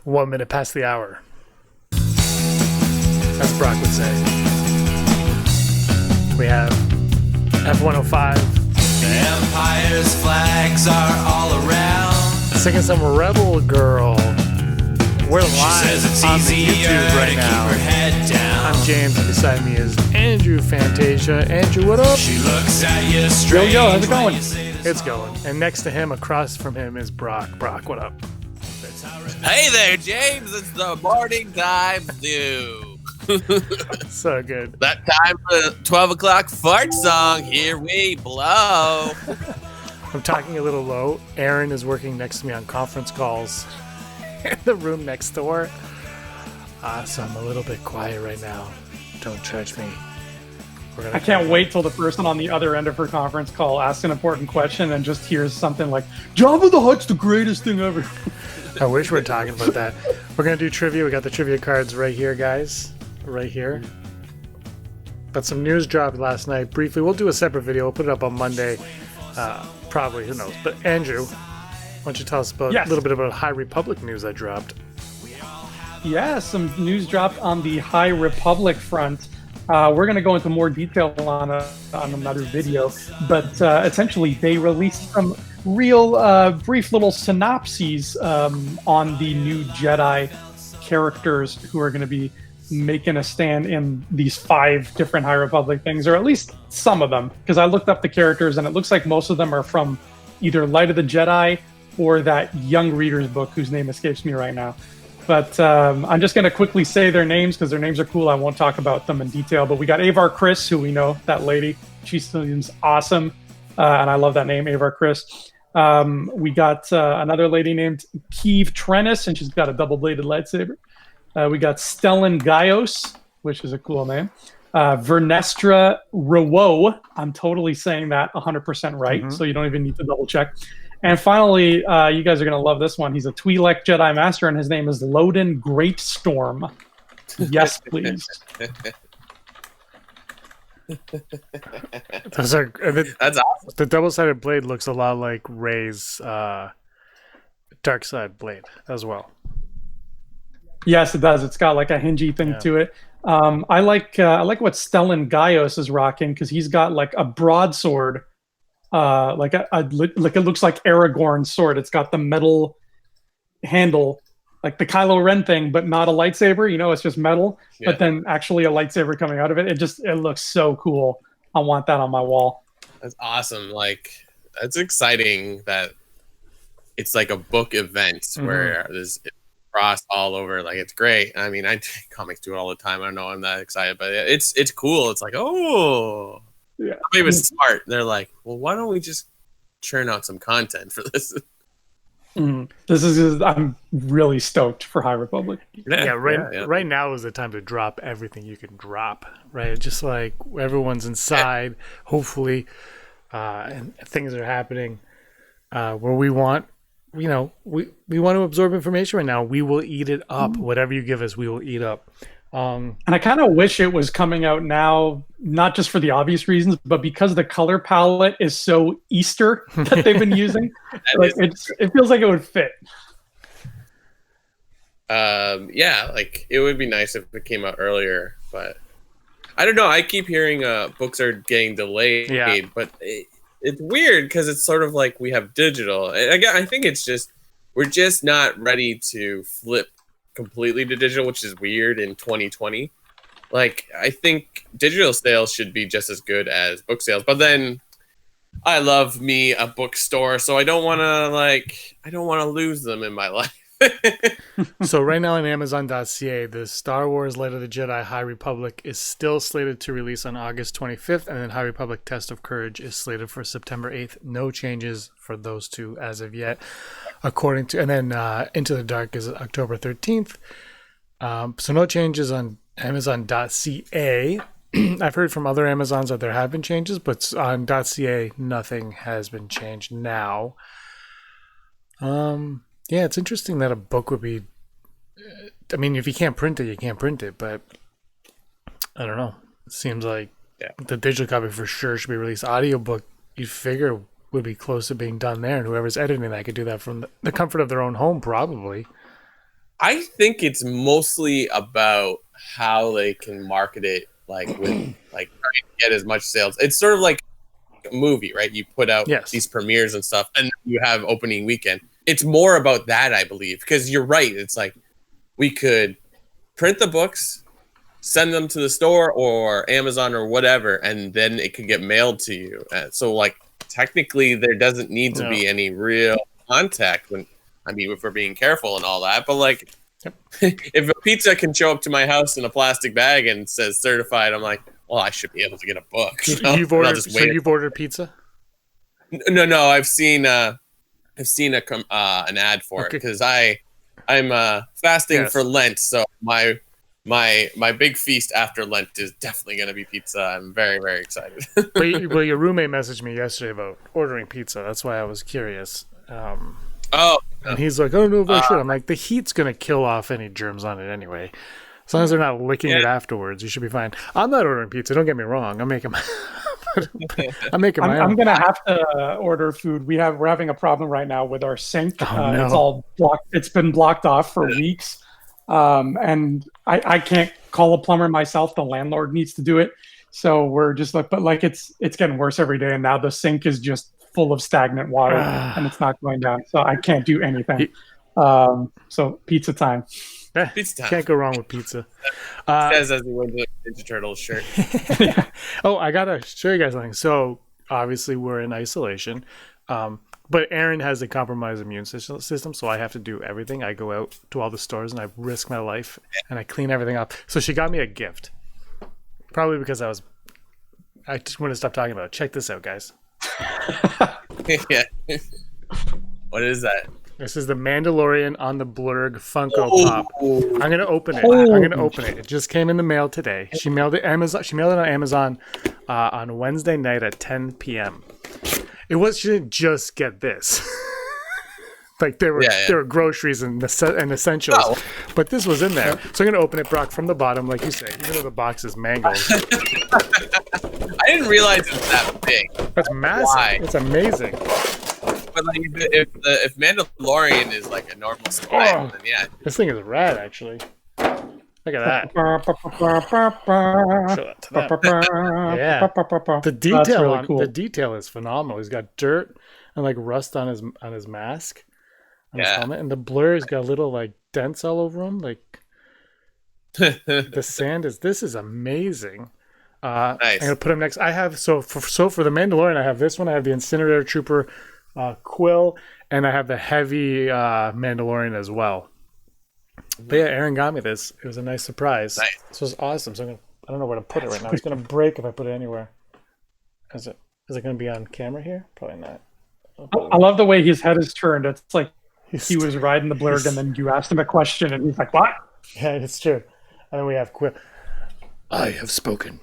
1 minute past the hour. As Brock would say. We have F-105. The Empire's flags are all around. Singing some Rebel Girl. We're live says it's on the easier YouTube right to now. keep her head down. I'm James, and beside me is Andrew Fantasia. Andrew, what up? She looks at you straight. Yo, how's it going? It's going. And next to him, across from him, is Brock. Brock, what up? Hey there, James. It's the morning time due. So good. That time for the 12 o'clock fart song. Here we blow. I'm talking a little low. Aaron is working next to me on conference calls in the room next door. So I'm a little bit quiet right now. Don't judge me. I can't wait till the person on the other end of her conference call asks an important question and just hears something like, Jabba the Hutt's the greatest thing ever. I wish we were talking about that. We're going to do trivia. We got the trivia cards right here, guys. Right here. But some news dropped last night. Briefly, we'll do a separate video. We'll put it up on Monday. Probably, who knows. But Andrew, why don't you tell us about a little bit about High Republic news that dropped? Yeah, some news dropped on the High Republic front. We're going to go into more detail on another video. But essentially, they released some real brief little synopses on the new Jedi characters who are going to be making a stand in these 5 different High Republic things, or at least some of them, because I looked up the characters and it looks like most of them are from either Light of the Jedi or that young reader's book whose name escapes me right now. But I'm just going to quickly say their names because their names are cool. I won't talk about them in detail, but we got Avar Chris, who we know, that lady. She seems awesome, and I love that name, Avar Chris. We got another lady named Keeve Trennis, and she's got a double-bladed lightsaber. We got Stellan Gaios, which is a cool name. Vernestra Rawo. I'm totally saying that 100% right, so you don't even need to double-check. And finally, you guys are going to love this one. He's a Twi'lek Jedi Master, and his name is Loden Greatstorm. Yes, please. That's awesome. The double-sided blade looks a lot like Rey's dark side blade as well. Yes, it does. It's got like a hingy thing to it. I like what Stellan Gaios is rocking because he's got like a broadsword, like it looks like Aragorn's sword. It's got the metal handle, like the Kylo Ren thing, but not a lightsaber. You know, it's just metal, but then actually a lightsaber coming out of it. It looks so cool. I want that on my wall. That's awesome. Like, that's exciting that it's like a book event where there's crossed all over. Like, it's great. I mean, comics do it all the time. I don't know. I'm not excited, but it's cool. It's like, oh, yeah. Somebody was smart. They're like, well, why don't we just churn out some content for this? I'm really stoked for High Republic. Right now is the time to drop everything you can drop, right? Just like everyone's inside, hopefully, and things are happening where we want, we want to absorb information right now. We will eat it up. Whatever you give us, we will eat up. And I kind of wish it was coming out now, not just for the obvious reasons, but because the color palette is so Easter that they've been using. Like it feels like it would fit. Like it would be nice if it came out earlier, but I don't know. I keep hearing books are getting delayed, but it's weird because it's sort of like we have digital. I think it's just we're just not ready to flip completely to digital, which is weird in 2020. Like, I think digital sales should be just as good as book sales, but then I love me a bookstore, so I don't want to lose them in my life. So right now on Amazon.ca, the Star Wars Light of the Jedi High Republic is still slated to release on August 25th, and then High Republic Test of Courage is slated for September 8th. No changes for those two as of yet, and then Into the Dark is October 13th. So no changes on Amazon.ca. I've heard from other Amazons that there have been changes, but on .ca nothing has been changed now. Yeah, it's interesting that a book would be... I mean, if you can't print it, you can't print it, but I don't know. It seems like the digital copy for sure should be released. Audiobook, you'd figure, would be close to being done there, and whoever's editing that could do that from the comfort of their own home, probably. I think it's mostly about how they can market it, like with like trying to get as much sales. It's sort of like a movie, right? You put out these premieres and stuff, and you have opening weekend. It's more about that, I believe, because you're right. It's like we could print the books, send them to the store or Amazon or whatever, and then it could get mailed to you. So, like, technically, there doesn't need to be any real contact when. I mean, if we're being careful and all that, but like, if a pizza can show up to my house in a plastic bag and says certified, I'm like, well, I should be able to get a book. You've ordered pizza? No. I've seen an ad for it because I'm fasting for Lent, so my big feast after Lent is definitely going to be pizza. I'm very, very excited. Well, your roommate messaged me yesterday about ordering pizza. That's why I was curious. And he's like, I don't know if I should. I'm like, the heat's going to kill off any germs on it anyway. As long as they're not licking it afterwards, you should be fine. I'm not ordering pizza. Don't get me wrong. I'm making my own. I'm going to have to order food. We're having a problem right now with our sink. It's all blocked. It's been blocked off for weeks. And I can't call a plumber myself. The landlord needs to do it. So we're just like, but like it's getting worse every day. And now the sink is just full of stagnant water and it's not going down. So I can't do anything. So pizza time. Pizza time. Can't go wrong with pizza. Says as he wears the Ninja Turtles shirt. Oh, I gotta show you guys something. So obviously we're in isolation, but Erin has a compromised immune system, so I have to do everything. I go out to all the stores and I risk my life and I clean everything up. So she got me a gift, probably because I just want to stop talking about it. Check this out, guys. Yeah. What is that? This is the Mandalorian on the Blurg Funko Pop. I'm gonna open it. It just came in the mail today. She mailed it Amazon. She mailed it on Amazon on Wednesday night at 10 p.m. She didn't just get this. Like there were groceries and essentials, but this was in there. So I'm gonna open it, Brock, from the bottom, like you say, even though the box is mangled. I didn't realize it was that big. That's massive. Why? It's amazing. But like, if Mandalorian is like a normal size, then yeah. This thing is rad, actually. Look at that. Show that to them. Yeah. The detail is phenomenal. He's got dirt and like rust on his mask, on his helmet, and the blur's got little like dents all over him. Like the sand is. This is amazing. Nice. I'm gonna put him next. I have for the Mandalorian, I have this one. I have the Incinerator Trooper Quill, and I have the heavy Mandalorian as well. But yeah, Erin got me this. It was a nice surprise. Nice. This was awesome. So I don't know where to put it right now. It's gonna break if I put it anywhere. Is it gonna be on camera here? Probably not. I love the way his head is turned. It's like he was riding the blurg, and then you asked him a question, and he's like, "What?" Yeah, it's true. And then we have Quill. I have spoken.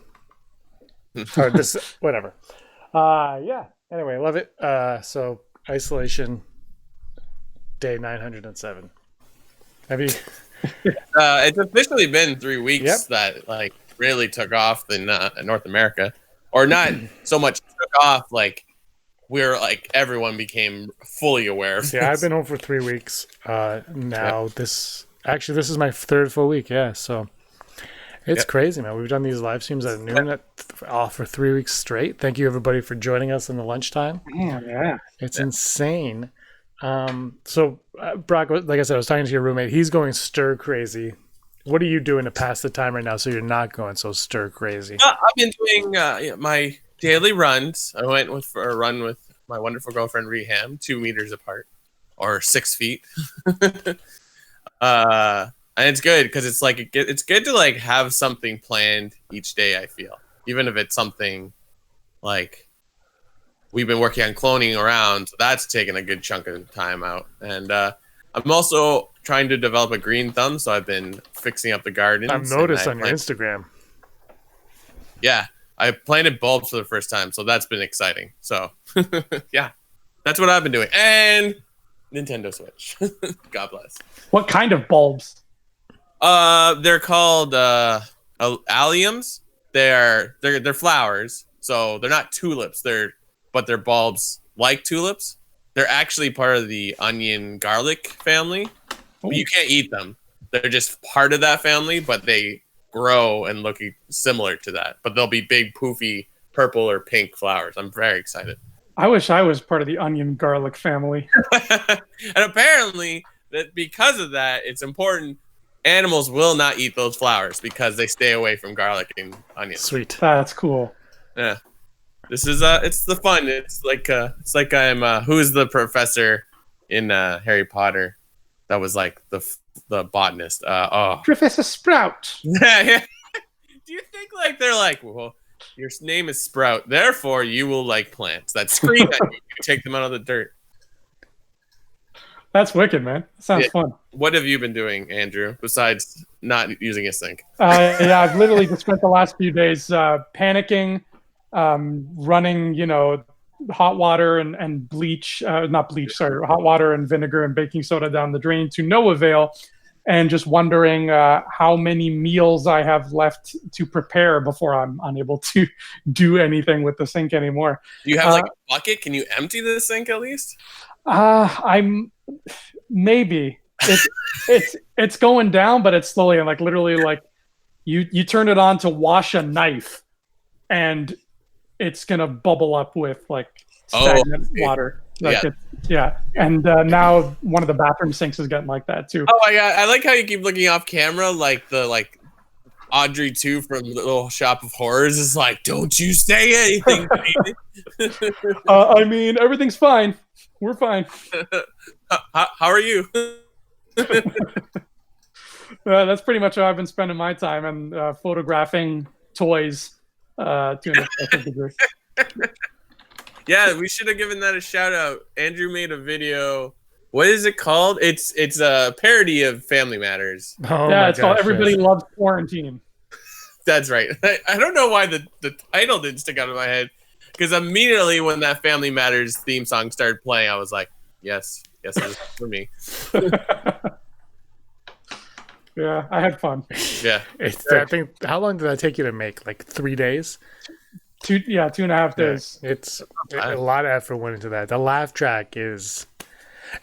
Or this, whatever. Yeah. Anyway, love it. So isolation day 907. Have you? It's officially been 3 weeks that like really took off in North America, or not so much took off. Like everyone became fully aware of this. Yeah, I've been home for 3 weeks. Now this is my third full week. Yeah, so. It's crazy, man. We've done these live streams at noon for 3 weeks straight. Thank you, everybody, for joining us in the lunchtime. Yeah. It's insane. So, Brock, like I said, I was talking to your roommate. He's going stir crazy. What are you doing to pass the time right now so you're not going so stir crazy? I've been doing my daily runs. I went for a run with my wonderful girlfriend, Reham, 2 meters apart, or 6 feet. And it's good because it's like it's good to like have something planned each day. I feel, even if it's something like we've been working on cloning around, so that's taken a good chunk of time out. And I'm also trying to develop a green thumb, so I've been fixing up the garden. I've noticed on your Instagram. Yeah, I planted bulbs for the first time, so that's been exciting. So yeah, that's what I've been doing. And Nintendo Switch. God bless. What kind of bulbs? They're called alliums. They're flowers, so they're not tulips. But they're bulbs like tulips. They're actually part of the onion garlic family, but you can't eat them. They're just part of that family, but they grow and look similar to that. But they'll be big, poofy, purple or pink flowers. I'm very excited. I wish I was part of the onion garlic family. And apparently, that because of that, it's important. Animals will not eat those flowers because they stay away from garlic and onions. Sweet. That's cool. Yeah. This is it's the fun. It's like I'm who's the professor in Harry Potter that was like the botanist. Professor Sprout. Yeah. Do you think like they're like, well, your name is Sprout, therefore you will like plants that scream at you. You take them out of the dirt. That's wicked, man. Sounds fun. What have you been doing, Andrew, besides not using a sink? Yeah, I've literally just spent the last few days panicking, running, hot water and bleach, not bleach, sorry, hot water and vinegar and baking soda down the drain to no avail, and just wondering how many meals I have left to prepare before I'm unable to do anything with the sink anymore. Do you have like a bucket? Can you empty the sink at least? I'm maybe it's going down, but it's slowly, and like literally like you turn it on to wash a knife and it's gonna bubble up with like stagnant water. Like and now one of the bathroom sinks is getting like that too. Oh my god, I like how you keep looking off camera like Audrey 2 from the Little Shop of Horrors is like, don't you say anything. I mean, everything's fine. We're fine. How are you? That's pretty much how I've been spending my time, and photographing toys to an excessive degree. Yeah, we should have given that a shout out. Andrew made a video. What is it called? It's a parody of Family Matters. Oh yeah, it's called Everybody Loves Quarantine. That's right. I don't know why the title didn't stick out of my head, because immediately when that Family Matters theme song started playing, I was like, yes, it is for me. Yeah, I had fun. Yeah. I think, how long did that take you to make? Like 3 days? 2.5 days. Yeah, it's a lot of effort went into that. The laugh track is...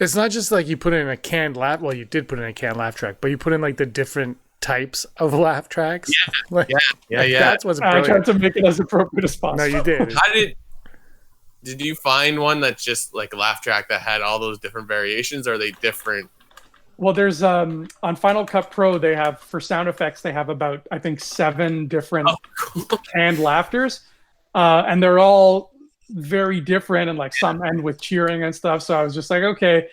It's not just like you put in a canned laugh... Well, you did put in a canned laugh track, but you put in like the different types of laugh tracks. Yeah. That's what's brilliant. I tried to make it as appropriate as possible. No, you did. Did you find one that's just like a laugh track that had all those different variations, or are they different? Well, there's on Final Cut Pro, they have, for sound effects, they have about, I think, 7 different canned laughters. And they're all very different, and like some end with cheering and stuff. So I was just like, okay,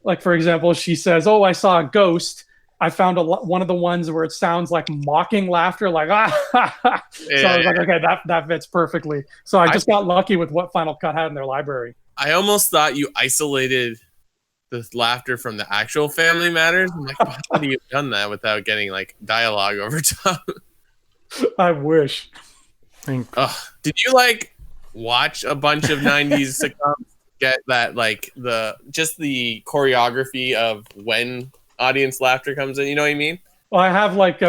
like for example, she says, "Oh, I saw a ghost." I found one of the ones where it sounds like mocking laughter, like ah. So I was like, okay, that fits perfectly. So I just got lucky with what Final Cut had in their library. I almost thought you isolated the laughter from the actual Family Matters. I'm like, how do you have done that without getting like dialogue over top? I wish. Did you like watch a bunch of 90s sitcoms? Get that like the choreography of when audience laughter comes in, you know what I mean? Well, I have like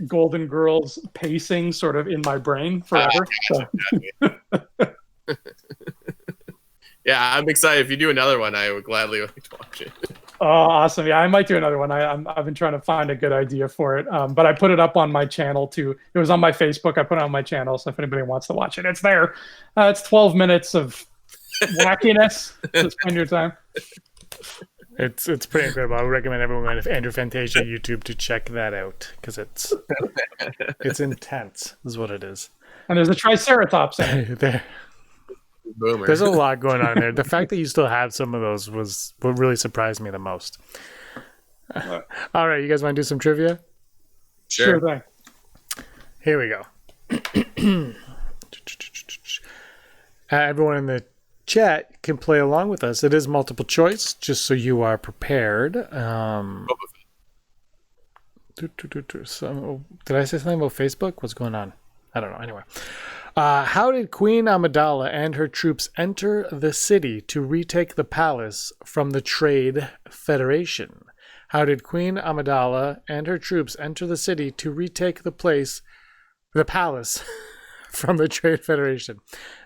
Golden Girls pacing sort of in my brain forever. Yeah, I'm excited. If you do another one, I would gladly like to watch it. Oh, awesome. Yeah, I might do another one. I've been trying to find a good idea for it. But I put it up on my channel too. It was on my Facebook. I put it on my channel. So if anybody wants to watch it, it's there. It's 12 minutes of wackiness to spend your time. It's pretty incredible. I would recommend everyone at Andrew Fantasia YouTube to check that out, because it's intense is what it is. And there's a Triceratops in it. Boomer. There's a lot going on there. The fact that you still have some of those was what really surprised me the most. All right, you guys want to do some trivia? Sure thing. Here we go. Everyone in the chat can play along with us. It is multiple choice, just so you are prepared. Did I say something about Facebook? What's going on? I don't know. Anyway. How did Queen Amidala and her troops enter the city to retake the palace from the Trade Federation? How did Queen Amidala and her troops enter the city to retake the palace from the Trade Federation?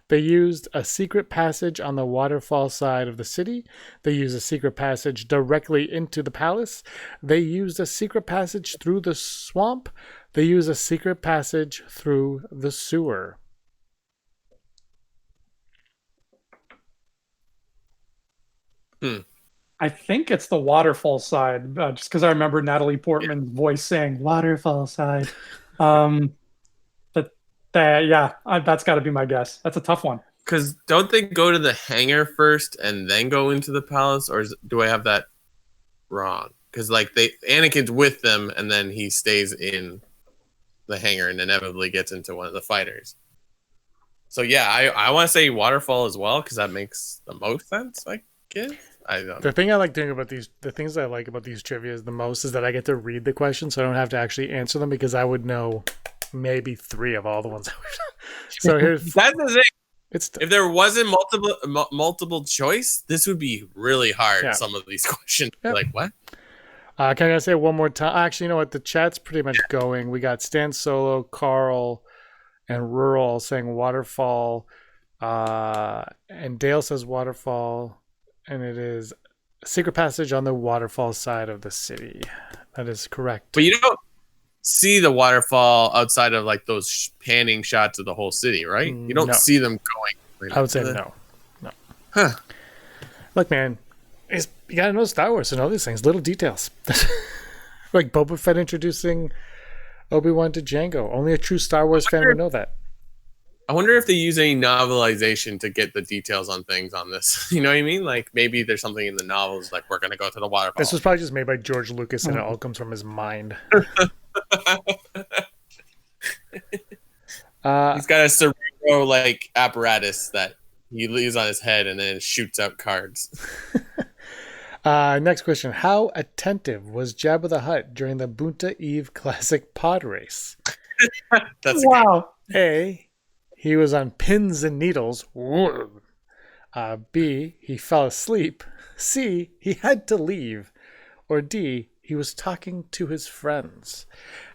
They used a secret passage on the waterfall side of the city. They used a secret passage directly into the palace. They used a secret passage through the swamp. They used a secret passage through the sewer. I think it's the waterfall side, just because I remember Natalie Portman's voice saying "waterfall side." But that's got to be my guess. That's a tough one. Because don't they go to the hangar first and then go into the palace, or do I have that wrong? Because like Anakin's with them, and then he stays in the hangar and inevitably gets into one of the fighters. So yeah, I want to say waterfall as well because that makes the most sense. I guess. I don't know. The thing I like doing about the things I like about these trivia the most is that I get to read the questions, so I don't have to actually answer them because I would know maybe 3 of all the ones that we've done. So here's that's the thing. It's if there wasn't multiple choice, this would be really hard. Yeah. Some of these questions, like what? Can I say one more time? Actually, you know what? The chat's pretty much going. We got Stan Solo, Carl, and Rural saying waterfall, and Dale says waterfall. And it is a secret passage on the waterfall side of the city. That is correct. But you don't see the waterfall outside of like those panning shots of the whole city, right? You don't see them going. I would say no. Huh. Look, man, you got to know Star Wars and all these things. Little details. Like Boba Fett introducing Obi-Wan to Jango. Only a true Star Wars fan would know that. I wonder if they use any novelization to get the details on things on this. You know what I mean? Like maybe there's something in the novels like we're gonna go to the waterfall. This was probably just made by George Lucas and it all comes from his mind. He's got a cerebro like apparatus that he leaves on his head and then shoots out cards. Next question. How attentive was Jabba the Hutt during the Bunta Eve Classic pod race? That's wow. A, he was on pins and needles. B, he fell asleep. C, he had to leave. Or D, he was talking to his friends.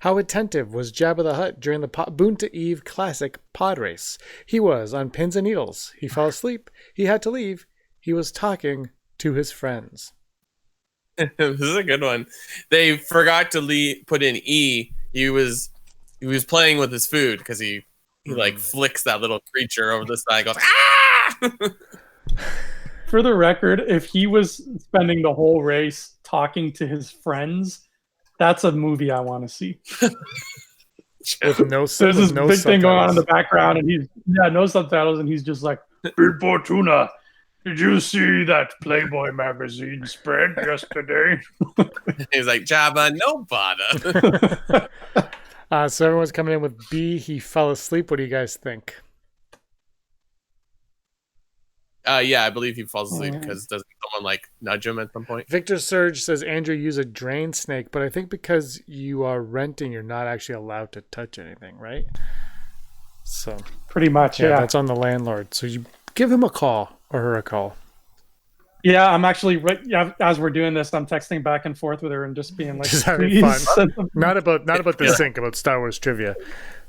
How attentive was Jabba the Hutt during the Bunta Eve Classic pod race? He was on pins and needles. He fell asleep. He had to leave. He was talking to his friends. This is a good one. They forgot to put in E. He was playing with his food because he like flicks that little creature over the side and goes, ah! For the record, if he was spending the whole race talking to his friends, that's a movie I want to see. With no There's this no big subtitles. thing going on in the background, and he's no subtitles, and he's just like, "Big Fortuna, did you see that Playboy magazine spread yesterday?" He's like, Jabba, no bother. So everyone's coming in with B. He fell asleep. What do you guys think? Yeah, I believe he falls asleep because doesn't someone like nudge him at some point? Victor Surge says Andrew use a drain snake, but I think because you are renting, you're not actually allowed to touch anything, right? So pretty much, yeah. That's on the landlord. So you give him a call or her a call. Yeah, I'm actually as we're doing this, I'm texting back and forth with her and just being like, just having fun. Not about the sync, about Star Wars trivia.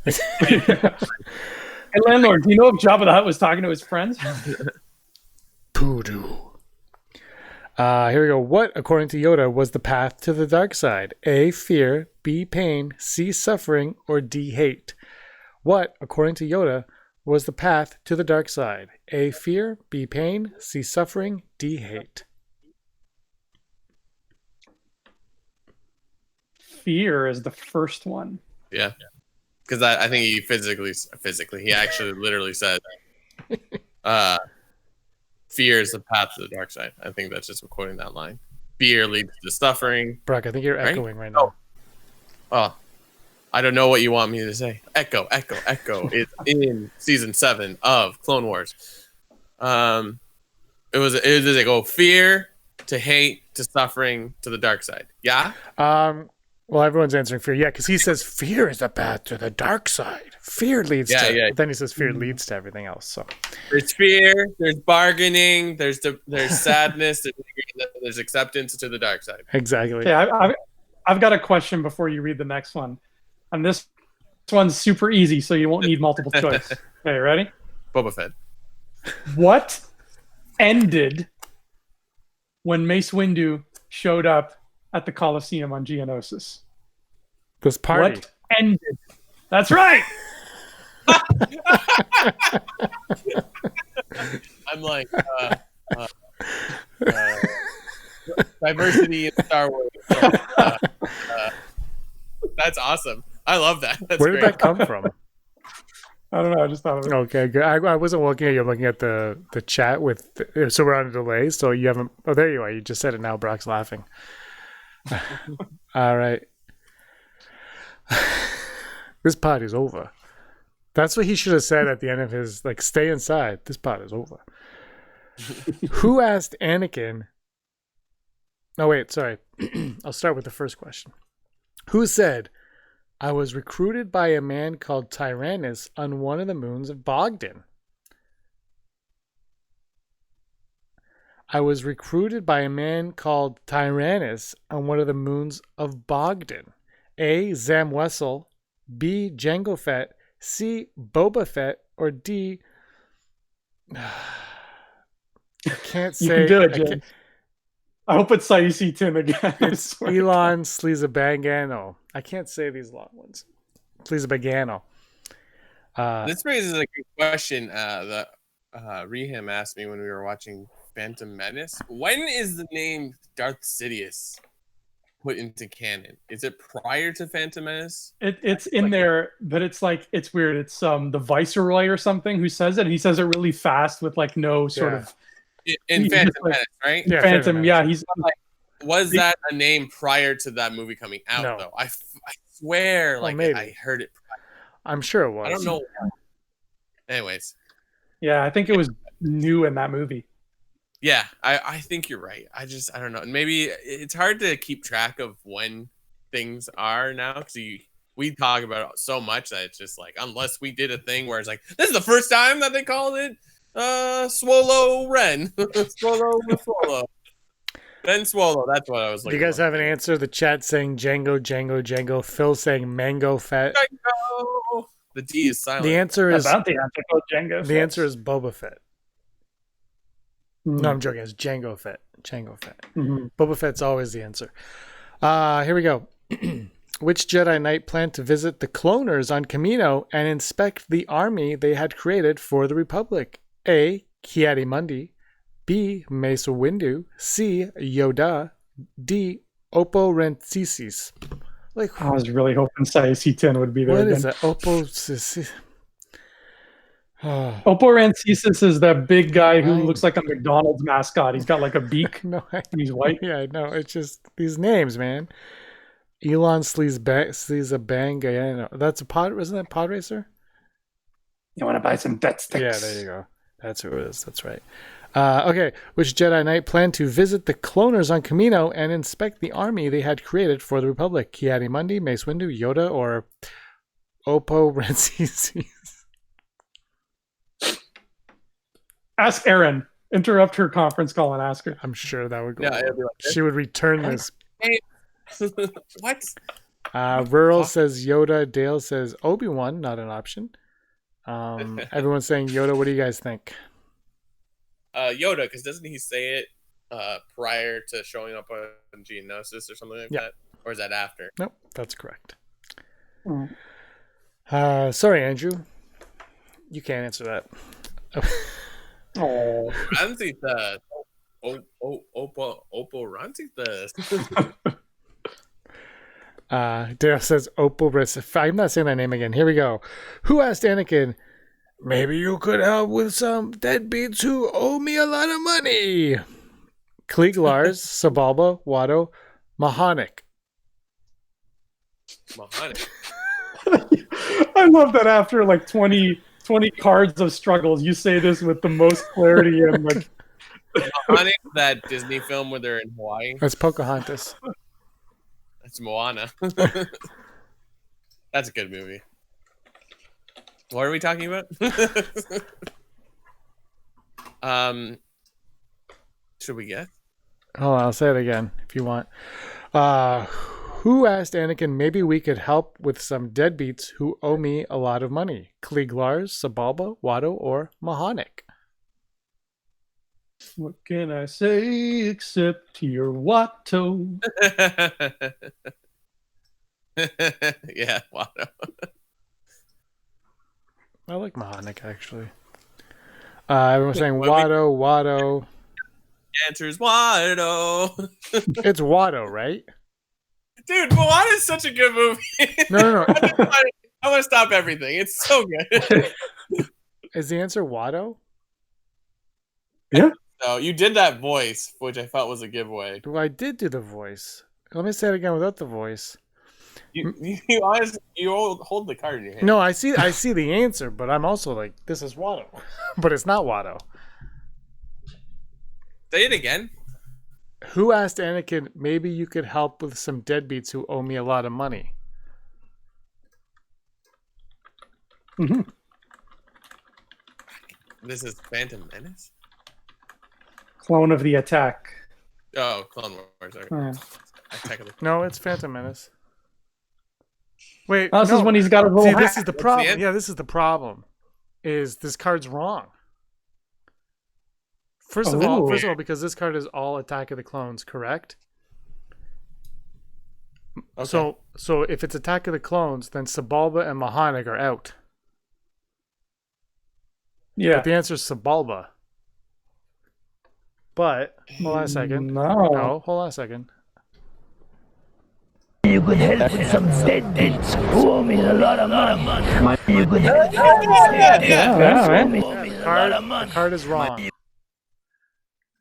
Hey, landlord, do you know if Jabba the Hutt was talking to his friends? Poodoo. Here we go. What, according to Yoda, was the path to the dark side? A, fear, B, pain, C, suffering, or D, hate? What, according to Yoda, was the path to the dark side? A, fear, B, pain, C, suffering, D, hate? Fear is the first one. Yeah. Because I think he physically, he actually literally said, fear is the path to the dark side. I think that's just quoting that line. Fear leads to suffering. Brock, I think you're echoing right now. Oh, I don't know what you want me to say. Echo. It's in season 7 of Clone Wars. It was like fear to hate to suffering to the dark side. Yeah. Well, everyone's answering fear. Yeah, because he says fear is the path to the dark side. Fear leads to. Yeah. But then he says fear leads to everything else. So there's fear, there's bargaining, there's sadness, there's acceptance to the dark side. Exactly. Okay, I've got a question before you read the next one, and this one's super easy, so you won't need multiple choice. Okay, ready? Boba Fett. What ended when Mace Windu showed up at the Colosseum on Geonosis? This party. What ended? That's right. I'm like, diversity in Star Wars. That's awesome. I love that. That's Where did great. that come from? I don't know. I just thought of it. Okay, good. I wasn't looking at you. I'm looking at the chat with. So we're on a delay. So you haven't. Oh, there you are. You just said it now. Brock's laughing. All right. This party's over. That's what he should have said at the end of his stay inside. This part is over. Who asked Anakin? Oh wait, sorry. I'll start with the first question. Who said, "I was recruited by a man called Tyrannus on one of the moons of Bogdan"? I was recruited by a man called Tyrannus on one of the moons of Bogdan. A. Zam Wessel, B. Jango Fett, C. Boba Fett, or D. I can't say. You can do it, James. I hope it's Saisi Tim again. It's Elon Slizabangano. I can't say these long ones. Slizabangano. This raises a good question that Reham asked me when we were watching Phantom Menace. When is the name Darth Sidious put into canon? Is it prior to Phantom Menace? It's in there, but it's weird. It's the Viceroy or something who says it. And he says it really fast with no sort of. In Phantom Menace, right? Yeah, Phantom. Yeah, he's was that a name prior to that movie coming out? No. Though I swear, maybe. I heard it. I'm sure it was. I don't know. Anyways, yeah, I think it was new in that movie. yeah, I think you're right. I don't know. And maybe it's hard to keep track of when things are now because we talk about it so much that it's just unless we did a thing where it's this is the first time that they called it Swallow Ren. Swallow. Ben Swallow, that's what I was Do looking you guys for. have an answer? The chat saying Django. Phil saying Mango Fett. Django. The D is silent. The answer is About the answer, go Django. the answer is Boba Fett. Hmm. No, I'm joking. It's Jango Fett. Mm-hmm. Boba Fett's always the answer. Here we go. Which Jedi Knight planned to visit the cloners on Camino and inspect the army they had created for the Republic? A. Ki-Adi-Mundi, B. Mace Windu, C. Yoda, D. Oppo Rentsisis. I was really hoping Saisi Tin would be there. What again. is that? Oppo. Oh. Oppo Rancisis is that big guy who looks like a McDonald's mascot. He's got a beak. No, and he's white. Yeah, no, it's just these names, man. Elon Slizabangano. That's a pod. Isn't that Pod Racer? You want to buy some death sticks? Yeah, there you go. That's who it is. That's right. Okay, which Jedi Knight planned to visit the cloners on Camino and inspect the army they had created for the Republic? Ki-Adi-Mundi, Mace Windu, Yoda, or Oppo Rentsisis? Ask Erin. Interrupt her conference call and ask her. I'm sure that would go. Yeah, well. it'd be like this. She would return this. What? Rural says Yoda. Dale says Obi-Wan, not an option. Everyone's saying Yoda. What do you guys think? Yoda, because doesn't he say it prior to showing up on Geonosis or something like that? Or is that after? Nope, that's correct. Mm. Sorry, Andrew. You can't answer that. Oh, Ranzita. Oppo Ranzita. Dale says Oppo. I'm not saying that name again. Here we go. Who asked Anakin, "Maybe you could help with some deadbeats who owe me a lot of money"? Klieg Lars, Sabalba, Watto, Mahonic. I love that after 20 cards of struggles, you say this with the most clarity and Mahonic, that Disney film where they're in Hawaii. That's Pocahontas. That's Moana. That's a good movie. What are we talking about? Should we guess? Hold on, I'll say it again if you want. Who asked Anakin, "Maybe we could help with some deadbeats who owe me a lot of money"? Klieg Lars, Sabalba, Watto, or Mahonic? What can I say except your Watto? Yeah, Watto. I like Mahonic actually. Everyone's saying When we Watto. answers Watto. It's Watto, right? Dude, Moana is such a good movie. No. I want to stop everything. It's so good. Is the answer Watto? Yeah. So you did that voice, which I felt was a giveaway. Well, I did do the voice. Let me say it again without the voice. You honestly, you hold the card in your hand. No, I see the answer, but I'm also like, this is Watto. But it's not Watto. Say it again. Who asked Anakin, maybe you could help with some deadbeats who owe me a lot of money? Mm-hmm. This is Phantom Menace? Clone of the Attack. Oh, Clone Wars. Okay. No, it's Phantom Menace. Wait, Oh, this is when he's got a little See, hat. this is the problem. Yeah, this is the problem. Is this card's wrong. First of all, because this card is all Attack of the Clones, correct? Okay. So if it's Attack of the Clones, then Sebulba and Mahonic are out. Yeah. But the answer is Sebulba. But hold on a second. No, hold on a second. You could help with some deadbeats who owe me a lot of money. You could help with some deadbeats who owe me a lot of money. The card is wrong.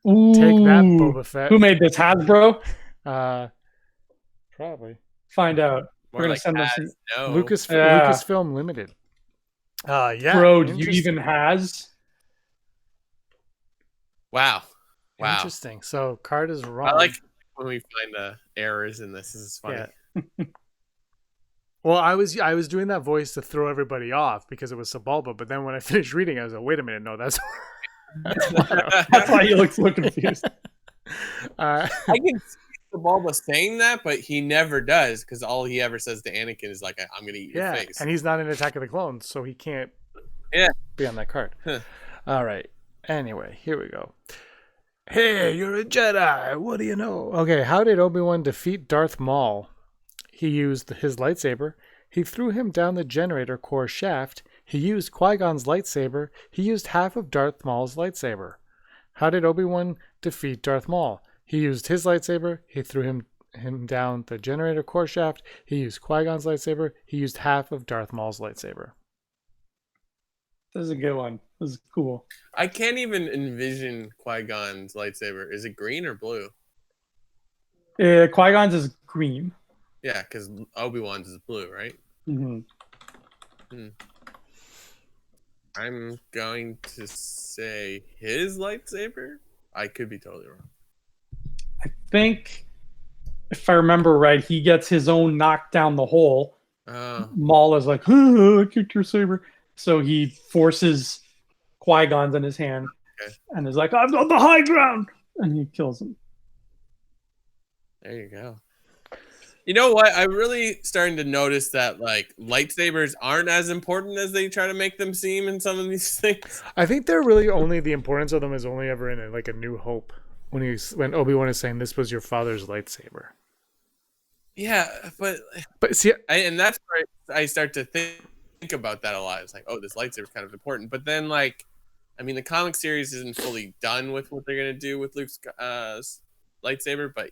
Ooh. Take that, Boba Fett. Who made this? Hasbro? Probably. Find out. We're gonna like send this. Lucasfilm Limited. Yeah. Bro, do you even has? Wow. Interesting. So card is wrong. I like when we find errors in this. This is funny. Yeah. Well, I was doing that voice to throw everybody off because it was Sebulba, but then when I finished reading, I was like, wait a minute, no, that's That's why you look so confused. I can see Sebulba saying that, but he never does because all he ever says to Anakin is like, "I'm gonna eat your face." And he's not in Attack of the Clones, so he can't be on that card. All right. Anyway, here we go. Hey, you're a Jedi. What do you know? Okay, how did Obi-Wan defeat Darth Maul? He used his lightsaber. He threw him down the generator core shaft. He used Qui-Gon's lightsaber. He used half of Darth Maul's lightsaber. How did Obi-Wan defeat Darth Maul? He used his lightsaber. He threw him down the generator core shaft. He used Qui-Gon's lightsaber. He used half of Darth Maul's lightsaber. This is a good one. This is cool. I can't even envision Qui-Gon's lightsaber. Is it green or blue? Qui-Gon's is green. Yeah, because Obi-Wan's is blue, right? Mm-hmm. I'm going to say his lightsaber. I could be totally wrong. I think, if I remember right, he gets his own knocked down the hole. Maul is like, I kicked your saber. So he forces Qui-Gon's in his hand and is like, I'm on the high ground. And he kills him. There you go. You know what? I'm really starting to notice that like lightsabers aren't as important as they try to make them seem in some of these things. I think they're really only the importance of them is only ever in a New Hope when Obi-Wan is saying this was your father's lightsaber. Yeah, but see, and that's where I start to think about that a lot. It's like, oh, this lightsaber is kind of important. But then, like, I mean, the comic series isn't fully done with what they're gonna do with Luke's lightsaber, but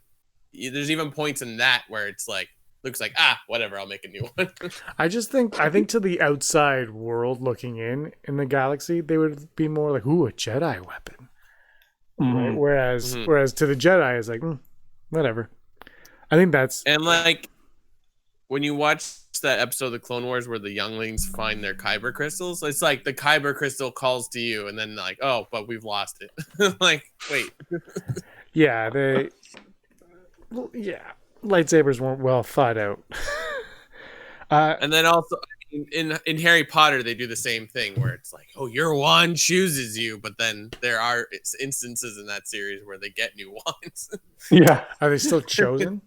there's even points in that where it's like Luke's like, whatever, I'll make a new one. I think to the outside world looking in the galaxy, they would be more like, ooh, a Jedi weapon. Mm-hmm. Right? Whereas to the Jedi, it's like, whatever. I think that's and like when you watch that episode of the Clone Wars where the younglings find their kyber crystals, it's like the kyber crystal calls to you, and then like, oh, but we've lost it. Like, wait. Yeah, lightsabers weren't well thought out. And then also in Harry Potter, they do the same thing where it's like, oh, your wand chooses you, but then there are instances in that series where they get new wands. Yeah, are they still chosen?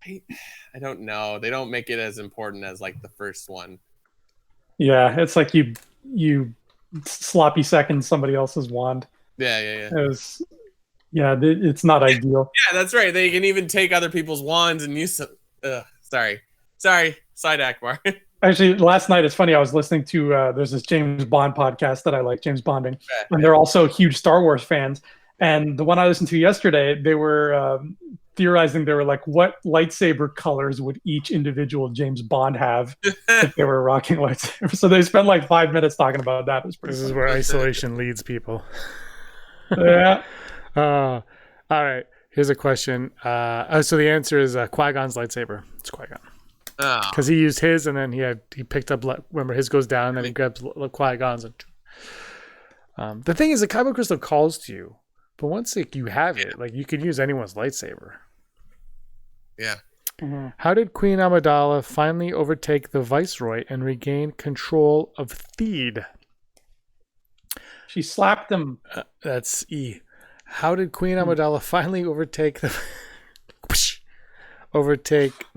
I don't know. They don't make it as important as like the first one. Yeah, it's like you sloppy second somebody else's wand. Yeah. It's not ideal. Yeah, that's right. They can even take other people's wands and use some. Sorry. Side Akbar. Actually, last night it's funny. I was listening to there's this James Bond podcast that I like, James Bonding, and they're also huge Star Wars fans. And the one I listened to yesterday, they were theorizing. They were like, what lightsaber colors would each individual James Bond have if they were rocking lightsabers? So they spent like 5 minutes talking about that. It was pretty This funny. is where isolation leads people. Yeah. All right. Here's a question. So the answer is Qui-Gon's lightsaber. It's Qui-Gon. Because he used his, and then he picked up. Remember, his goes down, and then he grabs Qui-Gon's. And, the thing is, the Kyber crystal calls to you, but once you have it, like you can use anyone's lightsaber. Yeah. Mm-hmm. How did Queen Amidala finally overtake the Viceroy and regain control of Theed? She slapped him. That's E. How did Queen Amidala finally overtake the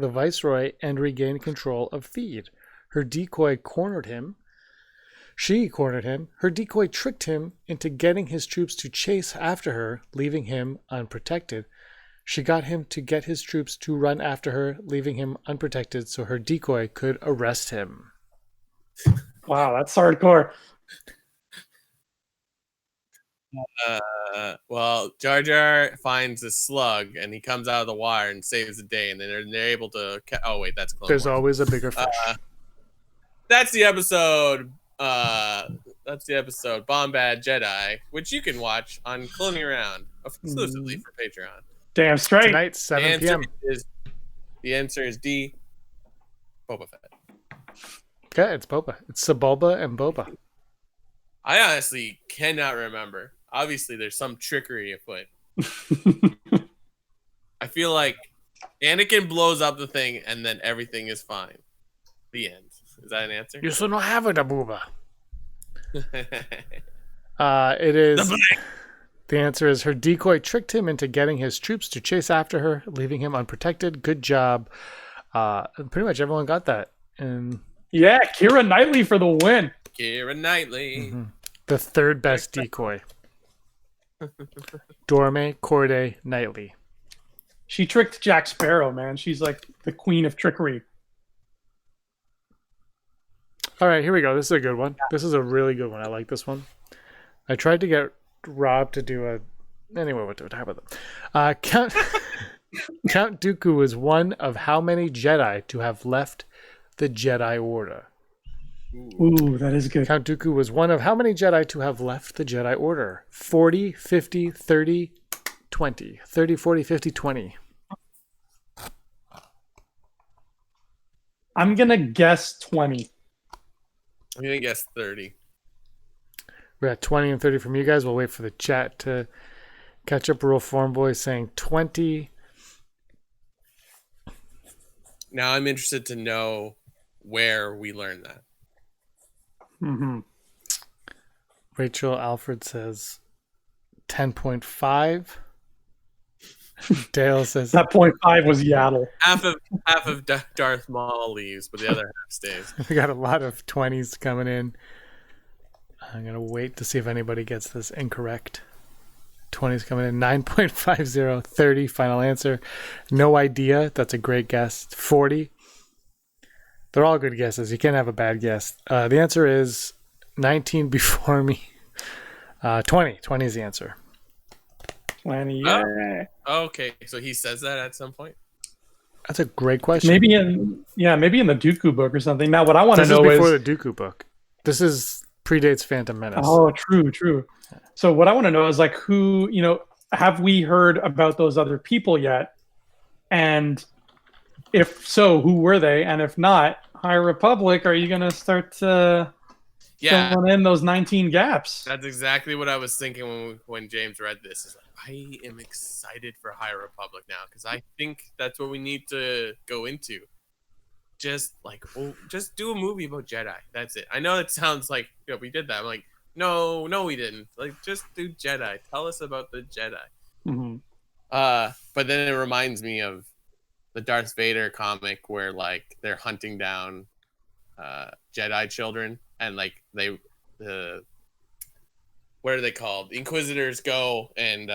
Viceroy and regain control of Theed? Her decoy cornered him. She cornered him. Her decoy tricked him into getting his troops to chase after her, leaving him unprotected. She got him to get his troops to run after her, leaving him unprotected so her decoy could arrest him. Wow, that's hardcore. Well, Jar Jar finds a slug and he comes out of the wire and saves the day, and then they're able to. Oh wait, that's Clone There's Wars. always a bigger fish. That's the episode. Bombad Jedi, which you can watch on Cloning Around exclusively for Patreon. Damn straight. Tonight, 7 p.m. The answer is D. Boba Fett. Okay, it's Boba. It's Sebulba and Boba. I honestly cannot remember. Obviously, there's some trickery afoot. I feel like Anakin blows up the thing and then everything is fine. The end. Is that an answer? You should not have it, Abuba. It is. The answer is her decoy tricked him into getting his troops to chase after her, leaving him unprotected. Good job. Pretty much everyone got that. And yeah, Keira Knightley for the win. Keira Knightley. Mm-hmm. The third best decoy. Dorme Corday Knightley. She tricked Jack Sparrow, man. She's like the queen of trickery. All right, here we go. This is a good one. This is a really good one. I like this one. I tried to get Rob to do a... Anyway, what do we talk about that? Count Dooku was one of how many Jedi to have left the Jedi Order? Ooh, that is good. Count Dooku was one of how many Jedi to have left the Jedi Order? 40, 50, 30, 20. 30, 40, 50, 20. I'm going to guess 20. I'm going to guess 30. We got 20 and 30 from you guys. We'll wait for the chat to catch up. Real Form Boy saying 20. Now I'm interested to know where we learned that. Mm-hmm. Rachel Alfred says 10.5. Dale says that 0.5 was Yaddle. Half of Darth Maul leaves, but the other half stays. We got a lot of 20s coming in. I'm going to wait to see if anybody gets this incorrect. 20s coming in. 9.50. 30. Final answer. No idea. That's a great guess. 40. They're all good guesses. You can't have a bad guess. The answer is 19 before me. 20. 20 is the answer. 20, yeah. Oh, okay, so he says that at some point? That's a great question. Maybe in the Dooku book or something. Now, what I want to know is... before is... the Dooku book. This predates Phantom Menace. Oh, true. So what I want to know is, like, who, have we heard about those other people yet? And if so, who were they? And if not, High Republic, are you going to start filling in those 19 gaps? That's exactly what I was thinking when James read this. Is like, I am excited for High Republic now because I think that's what we need to go into. Just do a movie about Jedi. That's it. I know it sounds like we did that. I'm like, no, we didn't. Like, just do Jedi. Tell us about the Jedi. Mm-hmm. But then it reminds me of the Darth Vader comic where like they're hunting down Jedi children and like what are they called? Inquisitors go and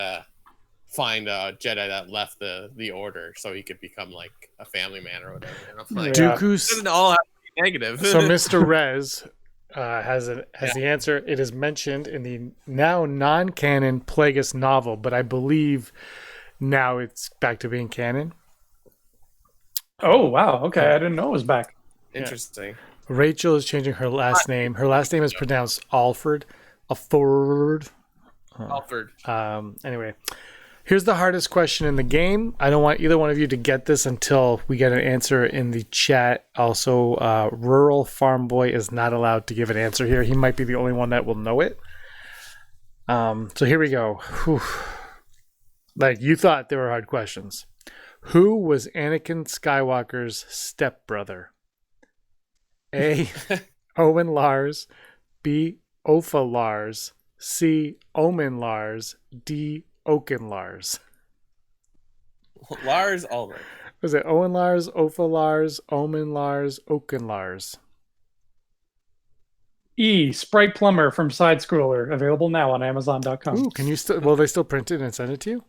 find a Jedi that left the order so he could become like a family man or whatever. And I'm like, Dooku's doesn't all have to be negative. So Mr. Rez has the answer. It is mentioned in the now non-canon Plagueis novel, but I believe now it's back to being canon. Oh wow! Okay, I didn't know it was back. Interesting. Rachel is changing her last name. Her last name is pronounced Alford. Alford. Anyway, here's the hardest question in the game. I don't want either one of you to get this until we get an answer in the chat. Also, Rural Farm Boy is not allowed to give an answer here. He might be the only one that will know it. So here we go. Whew. Like, you thought they were hard questions. Who was Anakin Skywalker's stepbrother? A. Owen Lars. B. Opha Lars. C. Omen Lars. D. Oaken Lars. Lars Ulrich. Was it Owen Lars, Opha Lars, Omen Lars, Oaken Lars? E. Sprite Plumber from Side Scroller, available now on Amazon.com. Ooh, can you still? Will they still print it and send it to you?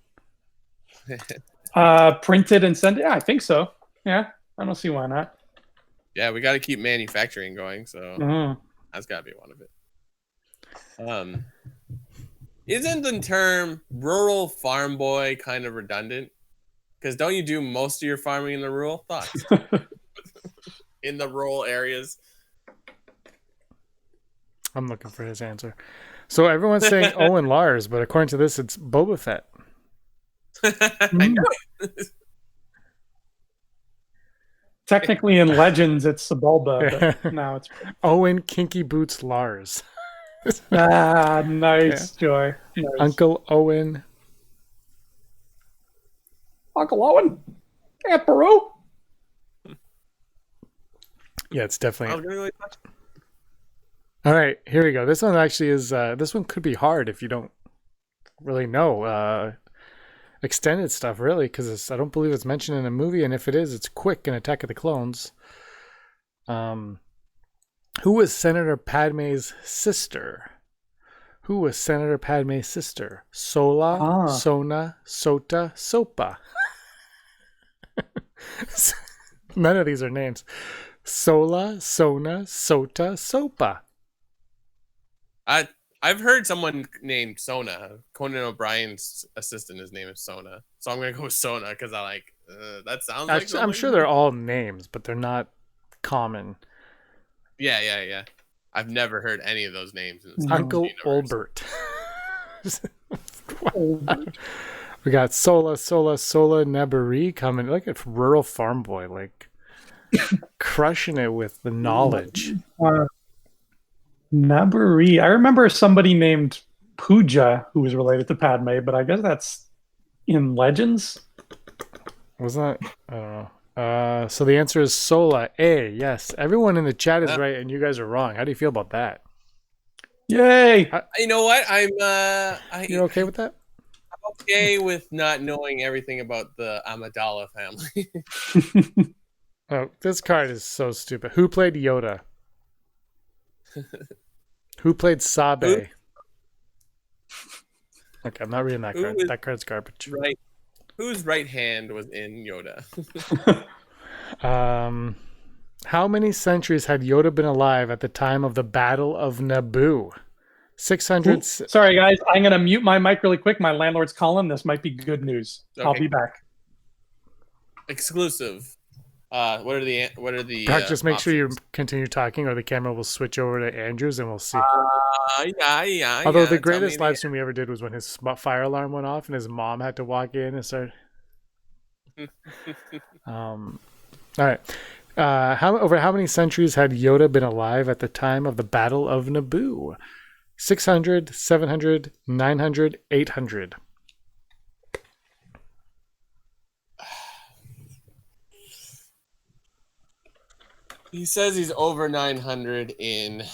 Printed and sent. Yeah, I think so. Yeah, I don't see why not. Yeah, we got to keep manufacturing going, so that's got to be one of it. Isn't the term rural farm boy kind of redundant? Because don't you do most of your farming in the rural? Thoughts? In the rural areas? I'm looking for his answer. So everyone's saying Owen Lars, but according to this, it's Boba Fett. I know. Technically, in Legends, it's Sebulba, but now it's Owen Kinky Boots Lars. nice, Joy. Nice. Uncle Owen. Uncle Owen, Aunt Beru. Yeah, it's definitely. Really All right, here we go. This one actually is. This one could be hard if you don't really know extended stuff, really, because I don't believe it's mentioned in a movie, and if it is, it's quick in Attack of the Clones. Who was Senator Padme's sister? Who was Senator Padme's sister? Sola, Sona, Sota, Sopa. None of these are names. Sola, Sona, Sota, Sopa. I've heard someone named Sona. Conan O'Brien's assistant, his name is Sona. So I'm going to go with Sona because I like, that sounds like something. I'm sure they're all names, but they're not common. Yeah. I've never heard any of those names. In Uncle Olbert. We got Sola Nebari coming. Look at Rural Farm Boy, like crushing it with the knowledge. Nabari. I remember somebody named Pooja who was related to Padme, but I guess that's in Legends. Was that? I don't know. So the answer is Sola. A. Yes. Everyone in the chat is right, and you guys are wrong. How do you feel about that? Yay! You know what? You're okay with that? I'm okay with not knowing everything about the Amidala family. Oh, this card is so stupid. Who played Yoda? Who played Sabe? Okay, I'm not reading that card. That card's garbage. Right. Whose right hand was in Yoda? How many centuries had Yoda been alive at the time of the Battle of Naboo? 600. Sorry, guys. I'm going to mute my mic really quick. My landlord's calling. This might be good news. Okay. I'll be back. Exclusive. What are the? Brock, just make sure you continue talking, or the camera will switch over to Andrews, and we'll see. Yeah. Although the greatest live stream we ever did was when his fire alarm went off, and his mom had to walk in and start. All right. How many centuries had Yoda been alive at the time of the Battle of Naboo? 600, 700, 900, 800. He says he's over 900 in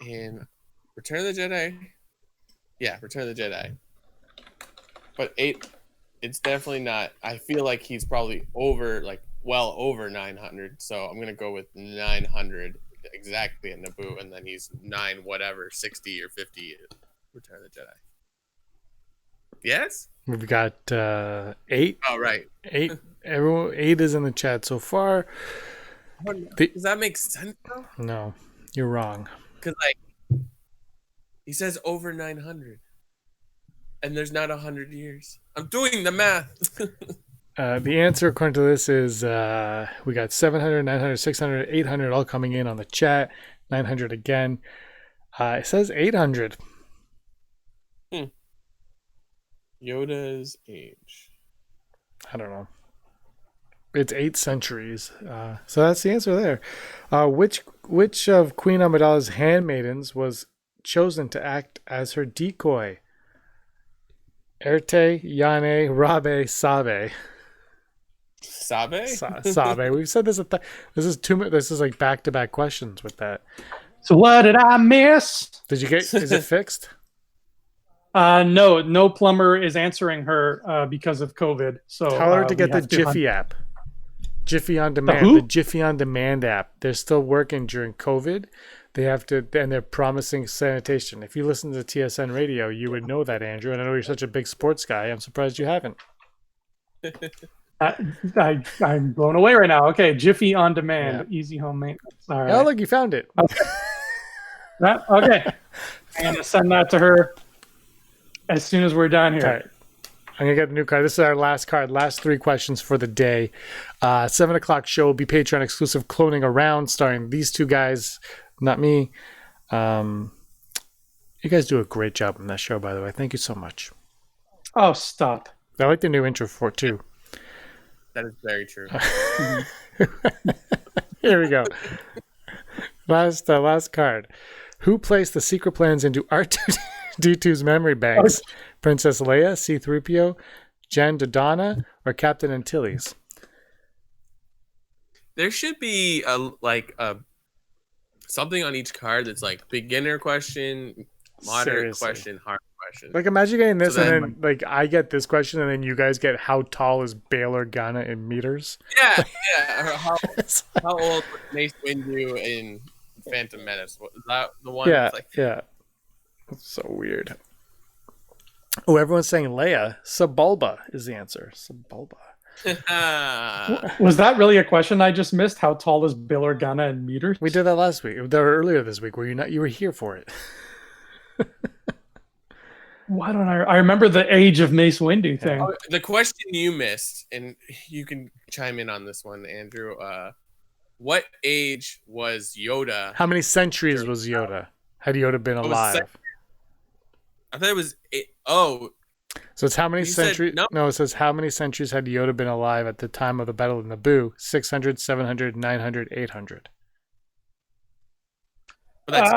Return of the Jedi. Yeah, Return of the Jedi. But it's definitely not. I feel like he's probably well over 900. So I'm gonna go with 900 exactly at Naboo, and then he's 60 or 50 Return of the Jedi. Yes? We've got 8. Oh, right. 8. Everyone, 8 is in the chat so far. Does that make sense, though? No, you're wrong. Because, he says over 900. And there's not 100 years. I'm doing the math. The answer, according to this, is we got 700, 900, 600, 800 all coming in on the chat. 900 again. It says 800. Yoda's age. I don't know. It's 8 centuries. So that's the answer there. Which of Queen Amidala's handmaidens was chosen to act as her decoy? Erte, Yane, Rabe, Sabe. Sabe? Sabe. We've said this. This is like back-to-back questions with that. So what did I miss? Did you get? Is it fixed? No plumber is answering her because of COVID. So tell her to get the Jiffy app. Jiffy on Demand. The Jiffy on Demand app. They're still working during COVID. They have to, and they're promising sanitation. If you listen to TSN radio, you would know that, Andrew. And I know you're such a big sports guy. I'm surprised you haven't. I'm blown away right now. Okay, Jiffy on Demand, easy home maintenance. All right. Oh, look, you found it. Okay. Okay. I'm gonna send that to her as soon as we're done here. Okay. I'm gonna get the new card. This is our last card. Last 3 questions for the day. 7:00 show will be Patreon exclusive cloning around, starring these 2 guys, not me. You guys do a great job on that show, by the way. Thank you so much. Oh, stop. I like the new intro for it too. That is very true. Here we go. Last card. Who placed the secret plans into R2-D2's memory banks? Princess Leia, C-3PO, Jan Dodonna, or Captain Antilles? There should be something on each card that's like beginner question, moderate question, hard question. Like imagine getting this and then like I get this question and then you guys get how tall is Bail Organa in meters? Yeah. Or how old was Mace Windu in Phantom Menace? Was that the one? Yeah, yeah. That's so weird. Oh, everyone's saying Leia. Sebulba is the answer. Sebulba. Was that really a question I just missed? How tall is Bail Organa in meters? We did that last week. Earlier this week. Were you not? You were here for it. Why don't I remember the age of Mace Windu thing? Oh, the question you missed, and you can chime in on this one, Andrew. What age was Yoda? How many centuries was Yoda? Had Yoda been alive? I thought it was 8. So it's how many centuries? No, it says how many centuries had Yoda been alive at the time of the Battle of Naboo? 600, 700, 900, 800. Well, that's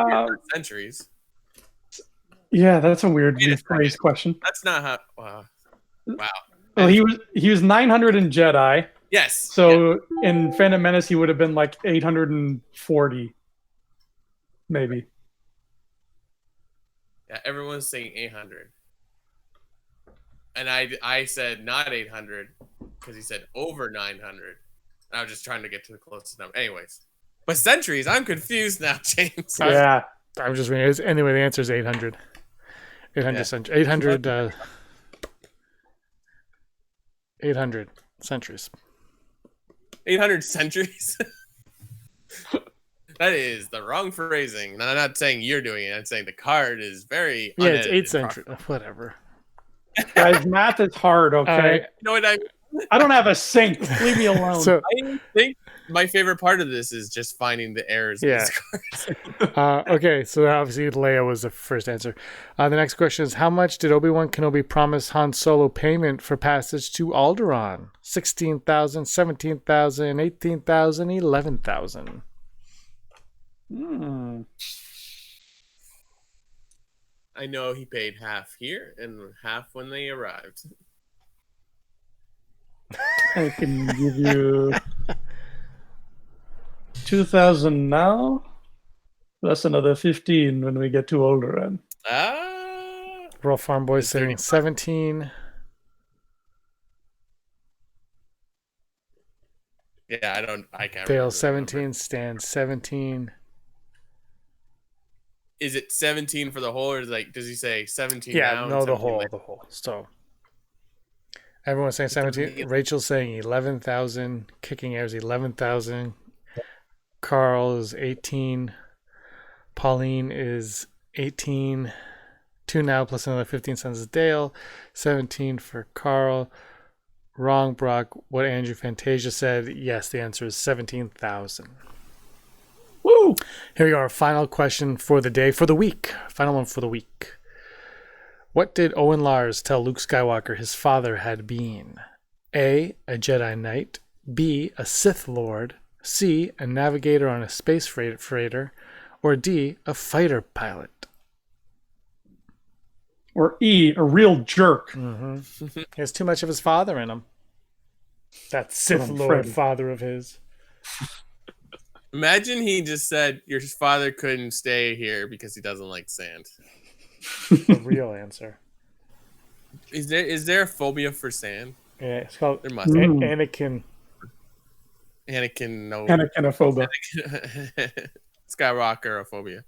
centuries. Yeah, that's a weird rephrase question. That's not how. Wow. Well, he was 900 in Jedi. Yes. So in Phantom Menace, he would have been like 840, maybe. Yeah, everyone's saying 800. And I said not 800 because he said over 900. I was just trying to get to the closest number. Anyways. But centuries, I'm confused now, James. Yeah. I'm just reading. Anyway, the answer is 800. 800 centuries. 800 centuries. 800 centuries? That is the wrong phrasing. And I'm not saying you're doing it. I'm saying the card is very it's 8 centuries. Whatever. Guys, math is hard, okay? You know what I mean? I don't have a sink. Leave me alone. So, I think my favorite part of this is just finding the errors in these cards. Okay, so obviously Leia was the first answer. The next question is, how much did Obi-Wan Kenobi promise Han Solo payment for passage to Alderaan? 16,000, 17,000, 18,000, 11,000. I know he paid half here and half when they arrived. I can give you 2,000 now, plus another 15 when we get to Alderaan. Raw Farm Boy saying 17. Yeah, I can't Dale remember 17, Stan 17. is it 17 for the whole, or does he say 17 Yeah, now? no, and the 17 whole, later? the whole. So everyone's saying 17. Rachel's saying 11,000. Kicking Air's 11,000. Carl is 18. Pauline is 18. 2 now plus another 15 cents a Dale. 17 for Carl. Wrong, Brock. What Andrew Fantasia said. Yes, the answer is 17,000. Woo! Here we go. Our final question for the day, for the week. Final one for the week. What did Owen Lars tell Luke Skywalker his father had been? A Jedi Knight. B, a Sith Lord. C, a navigator on a space freighter. Or D, a fighter pilot. Or E, a real jerk. He has too much of his father in him. That Sith Lord father of his. Imagine he just said your father couldn't stay here because he doesn't like sand. The real answer. Is there a phobia for sand? Yeah, it's called There must be. Anakin. Anakin, no. Anakinophobia. Skyrockerophobia.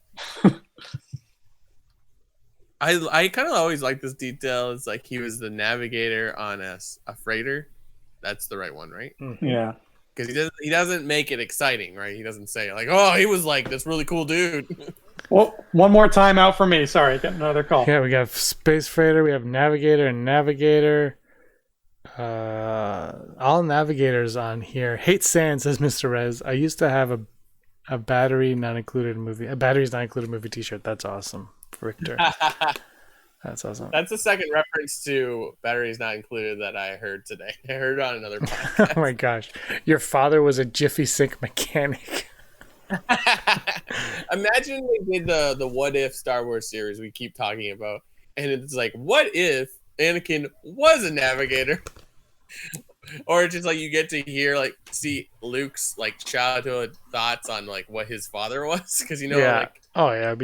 I kind of always like this detail. It's like he was the navigator on a freighter. That's the right one, right? Yeah. Because he doesn't make it exciting, right? He doesn't say like, "Oh, he was like this really cool dude." Well, one more time out for me. Sorry, getting another call. Yeah, we got space freighter, we have navigator and navigator. All navigators on here. Hate sand, says Mr. Rez. I used to have a batteries not included movie t-shirt. That's awesome. Richter. That's awesome. That's the second reference to batteries not included that I heard today. I heard it on another podcast. Oh my gosh. Your father was a Jiffy Sync mechanic. Imagine they did the What If Star Wars series we keep talking about, and it's like, what if Anakin was a navigator? Or just like you get to hear see Luke's childhood thoughts on what his father was, because Yeah. Oh yeah,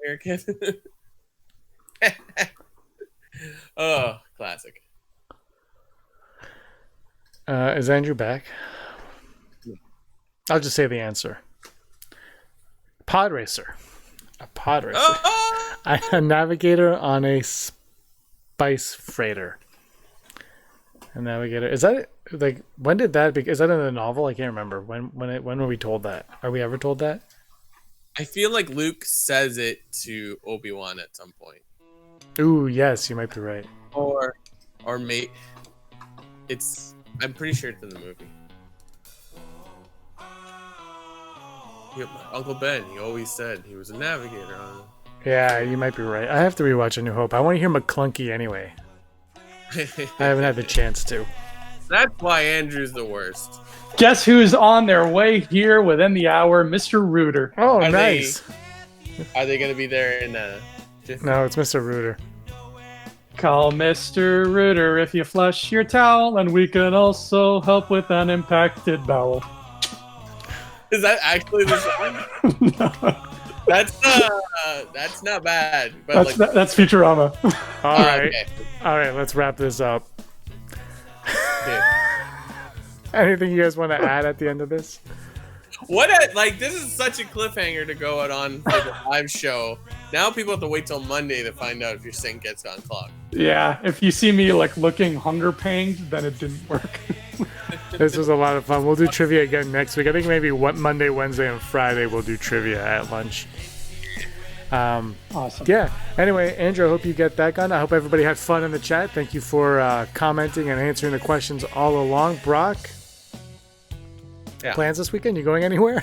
American. Oh, classic. Is Andrew back? I'll just say the answer. Pod racer. A pod racer. Oh! A navigator on a spice freighter. A navigator. Is that when did that is that in the novel? I can't remember. When were we told that? Are we ever told that? I feel like Luke says it to Obi-Wan at some point. Ooh, yes, you might be right. Or mate. I'm pretty sure it's in the movie. Yeah, Uncle Ben, he always said he was a navigator on Yeah, you might be right. I have to rewatch A New Hope. I want to hear McClunky anyway. I haven't had the chance to. That's why Andrew's the worst. Guess who's on their way here within the hour? Mr. Rooter. Oh, Are nice. Are they gonna be there in No, it's Mr. Rooter. Call Mr. Rooter if you flush your towel, and we can also help with an impacted bowel. Is that actually the song? No, That's not bad. But that's Futurama. All right. Okay. All right, let's wrap this up. Okay. Anything you guys want to add at the end of this? This is such a cliffhanger to go out on for the live show. Now people have to wait till Monday to find out if your sync gets unclogged. Yeah, if you see me looking hunger panged, then it didn't work. This was a lot of fun. We'll do trivia again next week. I think maybe Monday, Wednesday, and Friday we'll do trivia at lunch. Awesome. Yeah. Anyway, Andrew, I hope you get back on. I hope everybody had fun in the chat. Thank you for commenting and answering the questions all along. Brock, plans this weekend? You going anywhere?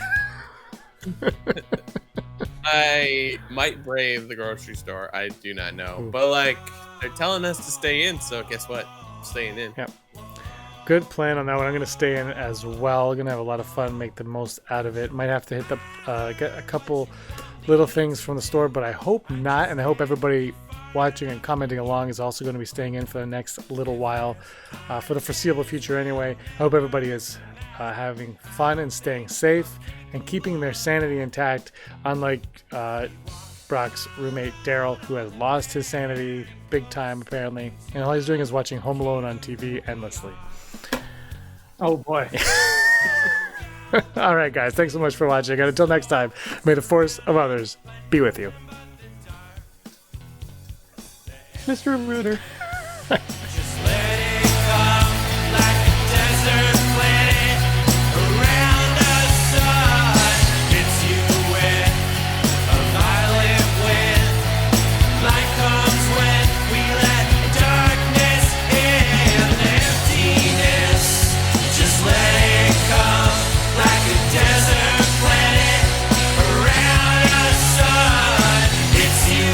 I might brave the grocery store. I do not know. Ooh. But they're telling us to stay in, so guess what? I'm staying in. Yep. Good plan on that one. I'm going to stay in as well. Going to have a lot of fun, make the most out of it. Might have to hit get a couple little things from the store, but I hope not. And I hope everybody watching and commenting along is also going to be staying in for the next little while, for the foreseeable future anyway. I hope everybody is having fun and staying safe and keeping their sanity intact, unlike Brock's roommate Daryl, who has lost his sanity big time apparently, and all he's doing is watching Home Alone on TV endlessly. Oh boy. All right, guys. Thanks so much for watching. And until next time, may the force of others be with you. Mr. Rooter. Just